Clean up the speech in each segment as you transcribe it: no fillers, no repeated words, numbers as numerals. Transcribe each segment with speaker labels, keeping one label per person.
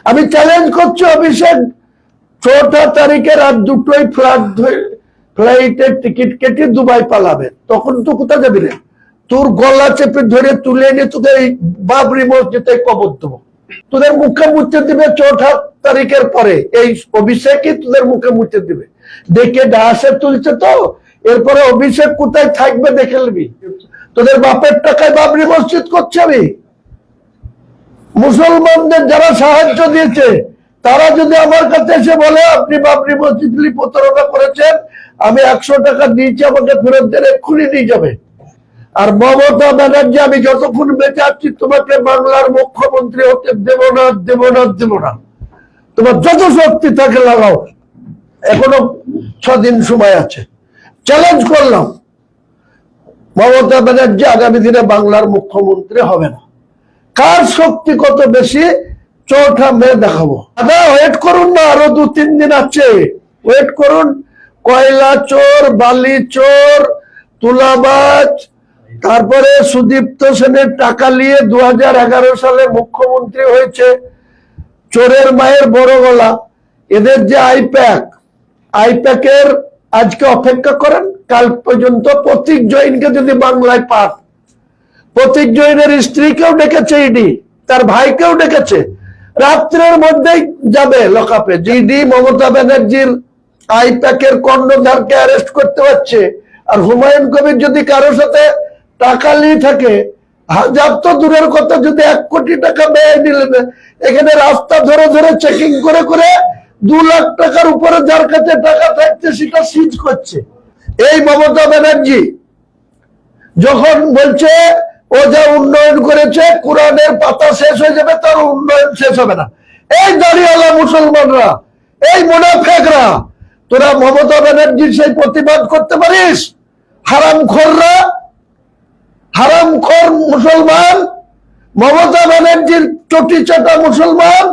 Speaker 1: আমি চ্যালেঞ্জ করছি অভিষেক 4টা তারিখে রাত 2টোয় ফ্লাইটের টিকিট কেটে দুবাই পালাবে, তখন তো কোথায় যাবি রে? তোর গলা চেপে ধরে তুলে এনে তোকে এই বাবরি মসজিদে কবর দেবো। তোদের মুখে মুছে দিবে 4টা তারিখের পরে, এই অভিষেকই তোদের মুখে মুছে দিবে। দেখে ডাসে তুলছে তো, এরপরে অভিষেক কোথায় থাকবে দেখে নিবি। তোদের বাপের টাকায় বাবরি মসজিদ করছে আমি। মুসলমানদের যারা সাহায্য দিয়েছে তারা যদি আমার কাছে এসে বলে আপনি বাবরি মসজিদ প্রতারণা করেছেন, আমি 100 টাকা দিয়েছি আমাকে ফেরত দেন, এক্ষুনি নিয়ে যাবে। আর মমতা ব্যানার্জি, আমি যতক্ষণ বেঁচে আছি তোমাকে বাংলার মুখ্যমন্ত্রী হতে দেব না, দেব না, দেব না। তোমার যত শক্তি থাকে লাগাও, এখনো 6 দিন সময় আছে। চ্যালেঞ্জ করলাম, মমতা ব্যানার্জি আগামী দিনে বাংলার মুখ্যমন্ত্রী হবে না। কার শক্তি কত বেশি 4ঠা মে দেখাবো। দাদা ওয়েট করুন না, আরো 2-3 দিন আছে, ওয়েট করুন। কয়লা চোর, বালি চোর, তুলাবাজ, তারপরে সুদীপ্ত সেনের টাকা নিয়ে 2011 সালে মুখ্যমন্ত্রী হয়েছে, চোরের মায়ের বড় গলা। এদের যে আইপ্যাকের আজকে অপেক্ষা করেন, কাল পর্যন্ত প্রতীক জৈনকে যদি বাংলায় পান, প্রতীক জৈনের স্ত্রীকেও ডেকেছে ইডি, তার ভাইকেও ডেকেছে, রাত্রের মধ্যেই যাবে লকআপে। ইডি মমতা ব্যানার্জির আইপ্যাকের কর্ণধারকে অ্যারেস্ট করতে পারছে, আর হুমায়ুন কবির যদি কারোর সাথে টাকা নিয়ে থাকে, হাজার তো দূরের কথা, যদি 1 কোটি টাকা ব্যয় নিলেন, এখানে রাস্তা ধরে ধরে চেকিং করে করে 2 লাখ টাকার উপরে যার কাছে টাকা থাকছে সেটা সিজ করছে। এই মমতা ব্যানার্জি যখন বলছে ও যা উন্নয়ন করেছে, কোরআনের পাতা শেষ হয়ে যাবে, তার উন্নয়ন শেষ হবে না। এই দাড়িওয়ালা মুসলমানরা, এই মুনাফেকরা, তোরা মমতা ব্যানার্জির সেই প্রতিবাদ করতে পারিস? হারামখোররা, হারামখোর মুসলমান, মমতা ব্যানার্জির চটি চাটা মুসলমান,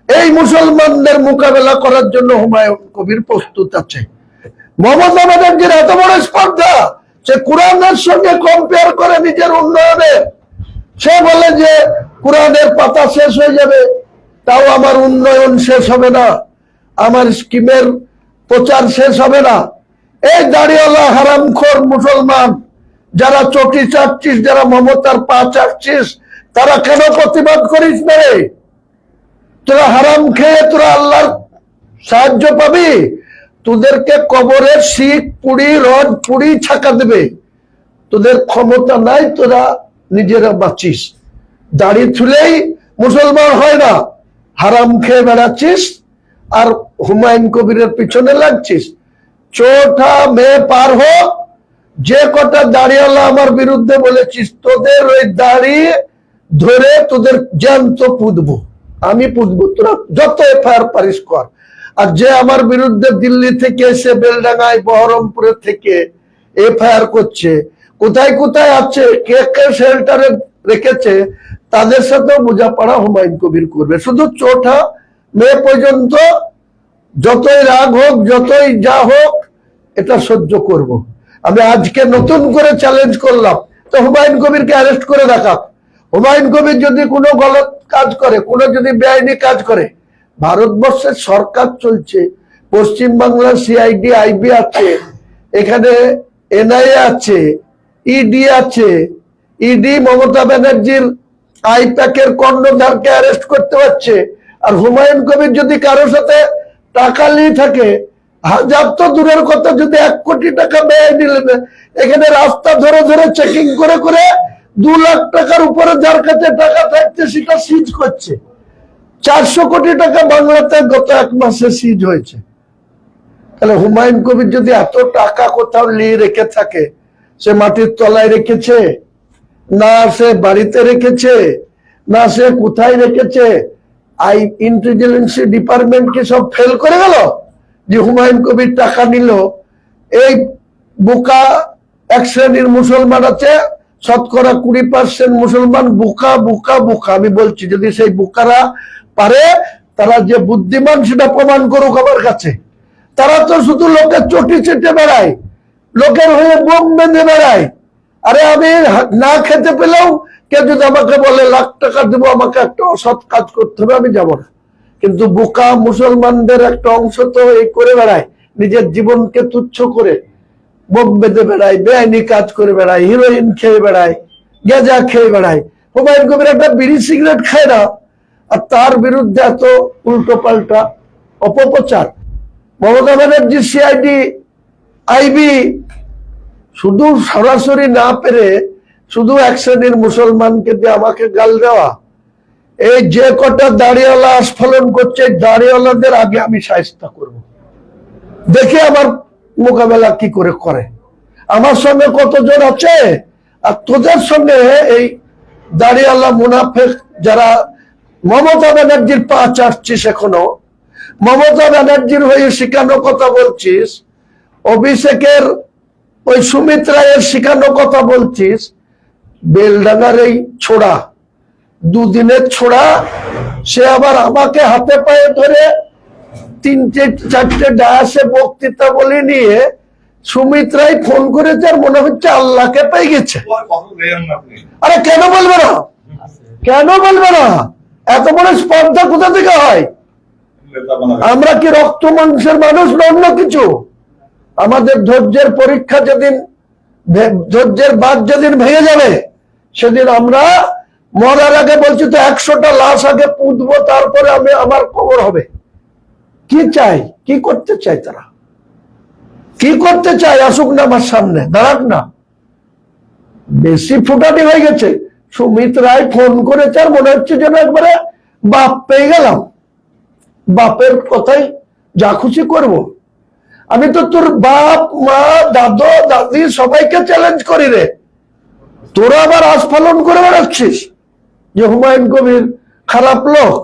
Speaker 1: এই মুসলমানদের মোকাবেলা করার জন্য হুমায়ুন কবির প্রস্তুত আছে। মমতা ব্যানার্জির এত বড় স্পর্ধা, সে কোরআনের সঙ্গে কম্পেয়ার করে নিজের উন্নয়নের। সে বলে যে কোরআনের পাতা শেষ হয়ে যাবে, তাও আমার উন্নয়ন শেষ হবে না, আমার স্কিমের প্রচার শেষ হবে না। এই দাড়িওয়ালা হারামখোর মুসলমান, যারা চটি চাটছিস, যারা মমতার পা চাটছিস, তারা কেন প্রতিবাদ করিস না রে? তোরা হারাম খেয়ে তোরা আল্লাহর সাহায্য পাবি? তোদেরকে কবরের শিখ পুড়ি, রড পুড়ি ছাকা দেবে। তোদের ক্ষমতা নাই, তোরা নিজেরা বাঁচিস। দাড়ি ছুলেই মুসলমান হয় না, হারাম খেয়ে বেড়াচ্ছিস আর হুমায়ুন কবিরের পিছনে লাগছিস। 4ঠা মে পার হোক, যে কটা দাড়িওয়ালা আমার বিরুদ্ধে বলেছিস, তোদের ওই দাড়ি ধরে তোদের জ্যান্ত পুঁতবো, আমি পুঁতবো। তোরা যত এফআইআর পারিস কর। আর যে আমার বিরুদ্ধে দিল্লি থেকে এসে বেলডাঙ্গায়, বহরমপুরে থেকে এফআইআর করছে, কোথায় কোথায় আছে, কে কে শেল্টারে রেখেছে, তাদের সাথেও বোঝাপড়া হুমায়ুন কবির করবে। শুধু 4ঠা মে পর্যন্ত যতই রাগ হোক, যতই যা হোক, এটা সহ্য করব। আমি আজকে নতুন করে চ্যালেঞ্জ করলাম, তো হুমায়ুন কবিরকে অ্যারেস্ট করে দেখাক। হুমায়ুন কবির যদি কোনো গলত কাজ করে, কোনো যদি বেআইনি কাজ করে, ভারতবর্ষের সরকার চলছে, পশ্চিমবাংলার সিআইডি আইবি আছে, এখানে এনআইএ আছে, ইডি আছে। ইডি মমতা ব্যানার্জির আইপ্যাকের কর্ণধারকে অ্যারেস্ট করতে পারছে, আর হুমায়ুন কবির যদি কারোর সাথে টাকা নিয়ে থাকে, হাজার তো দূরের কথা, যদি 1 কোটি টাকা ব্যয় নিলেন, এখানে রাস্তা ধরে ধরে চেকিং করে করে 2 লাখ টাকার উপরে যার কাছে টাকা থাকছে সেটা সিজ করছে। 400 কোটি টাকা বাংলাতে গত 1 মাসে সিজ হয়েছে। তাহলে হুমায়ুন কবির যদি এত টাকা কোথাও নিয়ে রেখে থাকে, সে মাটির তলায় রেখেছে না, সে বাড়িতে রেখেছে না, সে কোথায় রেখেছে? ইন্টেলিজেন্স ডিপার্টমেন্ট কি সব ফেল করে গেল যে হুমায়ুন কবির টাকা নিল? এই বোকা 1 শ্রেণীর মুসলমান আছে, শতকরা 20% মুসলমান বোকা বোকা বোকা। আমি বলছি, যদি সেই বোকারা পারে, তারা যে বুদ্ধিমান সেটা প্রমাণ করুক আমার কাছে। তারা তো শুধু লোকের চটি চেটে বেড়ায়, লোকের হয়ে বোম বেঁধে বেড়ায়। আরে আমি না খেতে পেলেও কেউ যদি আমাকে বলে লাখ টাকা দেবো, আমাকে একটা অসৎ কাজ করতে হবে, আমি যাবো না। কিন্তু বোকা মুসলমানদের একটা অংশ তো এই করে বেড়ায়, নিজের জীবনকে তুচ্ছ করে বোম বেঁধে বেড়ায়, বেআইনি কাজ করে বেড়ায়, হিরোইন খেয়ে বেড়ায়, গেঁজা খেয়ে বেড়ায়। হুমায়ুন কবির একটা বিড়ি সিগারেট খায় না, আর তার বিরুদ্ধে এত উল্টো পাল্টা অপপ্রচার। মমতা ব্যানার্জি সিআইডি আইবি শুধু সরাসরি না পেরে শুধু এক শ্রেণীর মুসলমানকে দিয়ে আমাকে গাল দেওয়া, এই যে কটা দাড়িওয়ালা আস্ফলন করছে, দাড়িওয়ালাদের আগে আমি শায়েস্তা করব, দেখে আমার মোকাবেলা কি করে করে। আমার সঙ্গে কতজন আছে, আর তোদের সঙ্গে এই দাড়িওয়ালা মুনাফেক যারা মমতা ব্যানার্জির পা চাটছিস, এখনো মমতা ব্যানার্জির হয়ে শিখানো কথা বলছিস, অভিষেকের ওই সুমিত রায়ের শিখানো কথা বলছিস, বেলডাঙ্গার এই ছোড়া, দুদিনের ছোড়া, সে আবার আমাকে হাতে পায়ে ধরে 3-4টে ডায়াসে বক্তৃতা বলে নিয়ে সুমিত রায় ফোন করেছে, আর মনে হচ্ছে আল্লাহকে পেয়ে গেছে। আরে কেন বলবে না, কেন বলবে না? এত বড় স্পর্ধা কোথা থেকে হয়? আমরা কি রক্ত মাংসের মানুষ না অন্য কিছু? আমাদের ধৈর্যের পরীক্ষা যেদিন, ধৈর্যের বাঁধ যেদিন ভেঙে যাবে, সেদিন আমরা মরার আগে বলছি তো 100টা লাশ আগে পুঁতবো, তারপরে আমি আমার কবর হবে। কি চাই, কি করতে চাই তারা, কি করতে চাই? আসুক না আমার সামনে, দাঁড়াক না। বেশি ফুটানি হয়ে গেছে। সুমিত রায় ফোন করেছে, আর মনে হচ্ছে যেন একবারে বাপ পেয়ে গেলাম, বাপের কথাই যা খুশি করব। আমি তো তোর বাপ মা দাদু দাদি সবাইকে চ্যালেঞ্জ করি রে, তোরা আবার আস্ফালন করে বেড়াচ্ছিস যে হুমায়ুন কবির খারাপ লোক,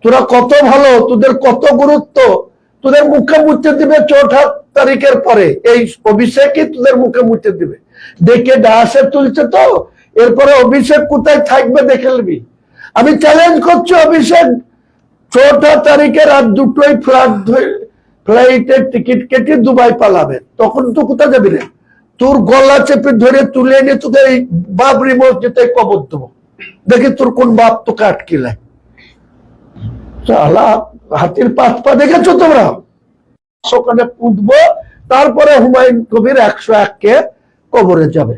Speaker 1: তোরা কত ভালো, তোদের কত গুরুত্ব, তোদের মুখে মুছতে দিবে 4 তারিখের পরে, এই অভিষেকই তোদের মুখে মুছতে দিবে। দেখে ডাসে তুলছে তো, এরপরে অভিষেক কোথায় থাকবে দেখে নিবি। আমি চ্যালেঞ্জ করছি, অভিষেক 4 তারিখে রাত 2টোয় ফ্লাইটের টিকিট কেটে দুবাই পালাবে, তখন তো কোথায় যাবি রে? তোর গলা চেপে ধরে তুলে নিয়ে তোকে এই বাবরি মসজিদে কবর দেবো, দেখি তোর কোন বাপ তোকে আটকিলায়। হাতির 5 পা দেখেছো তোমরা? ওখানে পুঁতবো, তারপরে হুমায়ুন কবির 101 কে কবরে যাবে।